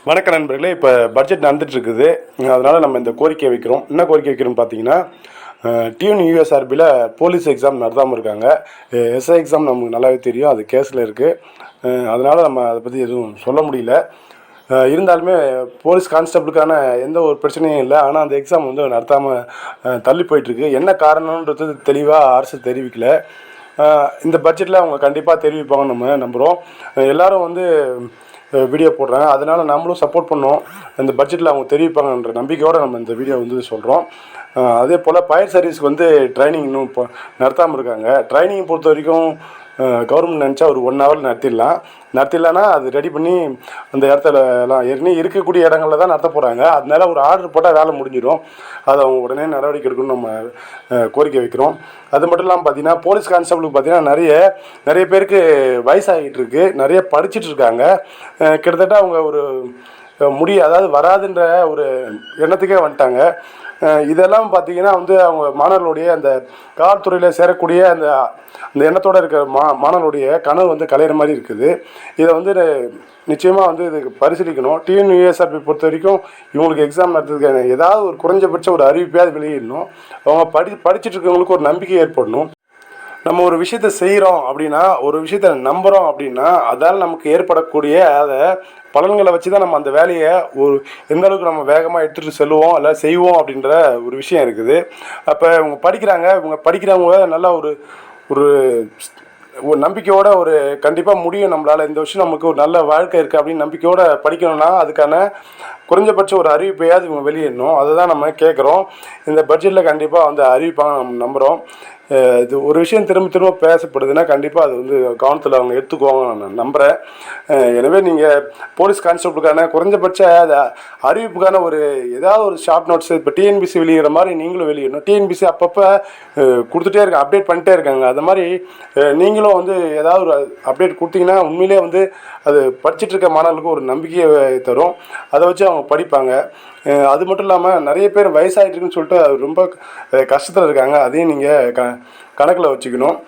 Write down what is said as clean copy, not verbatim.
வணக்க நண்பர்களே. இப்போ பட்ஜெட் நடந்துட்டுருக்குது. அதனால் நம்ம இந்த கோரிக்கை வைக்கிறோம். என்ன கோரிக்கை வைக்கிறோம்னு பார்த்தீங்கன்னா, டிஎன்யூஎஸ்ஆர்பியில் போலீஸ் எக்ஸாம் நடத்தாமல் இருக்காங்க. எஸ்ஐ எக்ஸாம் நமக்கு நல்லாவே தெரியும், அது கேஸில் இருக்குது. அதனால் நம்ம அதை பற்றி எதுவும் சொல்ல முடியல. இருந்தாலுமே போலீஸ் கான்ஸ்டபிளுக்கான எந்த ஒரு பிரச்சனையும் இல்லை. ஆனால் அந்த எக்ஸாம் வந்து நடத்தாமல் தள்ளி போயிட்டுருக்கு. என்ன காரணன்றது தெளிவாக அரசு தெரிவிக்கல. இந்த பட்ஜெட்டில் அவங்க கண்டிப்பாக தெரிவிப்பாங்கன்னு நம்ம நம்புகிறோம். எல்லோரும் வந்து வீடியோ போடுறாங்க, அதனால் நம்மளும் சப்போர்ட் பண்ணோம். இந்த பட்ஜெட்டில் அவங்க தெரிவிப்பாங்கன்ற நம்பிக்கையோடு நம்ம இந்த வீடியோ வந்து சொல்கிறோம். அதே போல் ஃபயர் சர்வீஸ்க்கு வந்து ட்ரைனிங் இன்னும் இப்போ நடத்தாமல் இருக்காங்க. ட்ரைனிங் பொறுத்த வரைக்கும் கவர்மெண்ட் நினச்சா ஒரு 1 hour நடத்திடலான்னா அது ரெடி பண்ணி அந்த இடத்துல எல்லாம் ஏற்கனவே இருக்கக்கூடிய இடங்களில் தான் நடத்த போகிறாங்க. அதனால ஒரு ஆர்டர் போட்டால் வேலை முடிஞ்சிடும். அதை அவங்க உடனே நடவடிக்கை எடுக்கணும்னு நம்ம கோரிக்கை வைக்கிறோம். அது மட்டும் இல்லாமல் பார்த்தீங்கன்னா, போலீஸ் கான்ஸ்டபிளுக்கு பார்த்தீங்கன்னா நிறைய பேருக்கு வயசாகிட்டு இருக்கு, நிறைய படிச்சுட்டு இருக்காங்க. கிட்டத்தட்ட அவங்க ஒரு அதாவது வராதுன்ற ஒரு எண்ணத்துக்கே வந்துட்டாங்க. இதெல்லாம் பார்த்திங்கன்னா வந்து அவங்க மாணவர்களுடைய அந்த காவல்துறையில் சேரக்கூடிய அந்த எண்ணத்தோடு இருக்கிற மாணவர்களுடைய கனவு வந்து கலையிற மாதிரி இருக்குது. இதை வந்து நிச்சயமாக வந்து இதுக்கு பரிசீலிக்கணும். டிஎன்யூஎஸ்ஆர்பி பொறுத்த வரைக்கும் இவங்களுக்கு எக்ஸாம் நடத்துறதுக்கான ஏதாவது ஒரு குறைஞ்சபட்ச ஒரு அறிவிப்பையாவது வெளியிடணும். அவங்க படிச்சுட்டு இருக்கவங்களுக்கு ஒரு நம்பிக்கை ஏற்படணும். நம்ம ஒரு விஷயத்த செய்கிறோம் அப்படின்னா, ஒரு விஷயத்த நம்புகிறோம் அப்படின்னா, அதால் நமக்கு ஏற்படக்கூடிய பலன்களை வச்சு தான் நம்ம அந்த வேலையை எந்த அளவுக்கு நம்ம வேகமாக எடுத்துகிட்டு செல்லுவோம் இல்லை செய்வோம் அப்படின்ற ஒரு விஷயம் இருக்குது. அப்போ இவங்க படிக்கிறவங்க நல்லா ஒரு நம்பிக்கையோட கண்டிப்பாக முடியும், நம்மளால் இந்த விஷயம் நமக்கு ஒரு நல்ல வாழ்க்கை இருக்குது அப்படின்னு நம்பிக்கையோடு படிக்கணும்னா அதுக்கான குறைஞ்சபட்ச ஒரு அறிவிப்பையாவது இவங்க வெளியிடணும். அதை தான் நம்ம கேட்குறோம். இந்த பட்ஜெட்டில் கண்டிப்பாக வந்து அறிவிப்பாங்க நம்ம நம்புகிறோம். இது ஒரு விஷயம் திரும்ப பேசப்படுதுன்னா கண்டிப்பாக அது வந்து கவனத்தில் அவங்க எடுத்துக்குவாங்க நான் நம்புகிறேன். எனவே நீங்கள் போலீஸ் கான்ஸ்டபிளுக்கான குறைஞ்சபட்ச அறிவிப்புக்கான ஏதாவது ஒரு ஷார்ட் நோட்ஸ் இப்போ டிஎன்பிசி வெளியிடுற மாதிரி நீங்களும் வெளியிடணும். டிஎன்பிசி அப்பப்போ கொடுத்துட்டே இருக்காங்க, அப்டேட் பண்ணிட்டே இருக்காங்க. அது மாதிரி நீங்களும் வந்து ஏதாவது ஒரு அப்டேட் கொடுத்தீங்கன்னா உண்மையிலே வந்து அது படிச்சுட்டு இருக்க மாணவர்களுக்கு ஒரு நம்பிக்கையை தரும். அதை வச்சு அவங்க படிப்பாங்க. அது மட்டும் இல்லாமல் நிறைய பேர் வயசாகிட்டுருக்குன்னு சொல்லிட்டு ரொம்ப கஷ்டத்தில் இருக்காங்க. அதையும் நீங்கள் கணக்கில் வச்சுக்கணும்.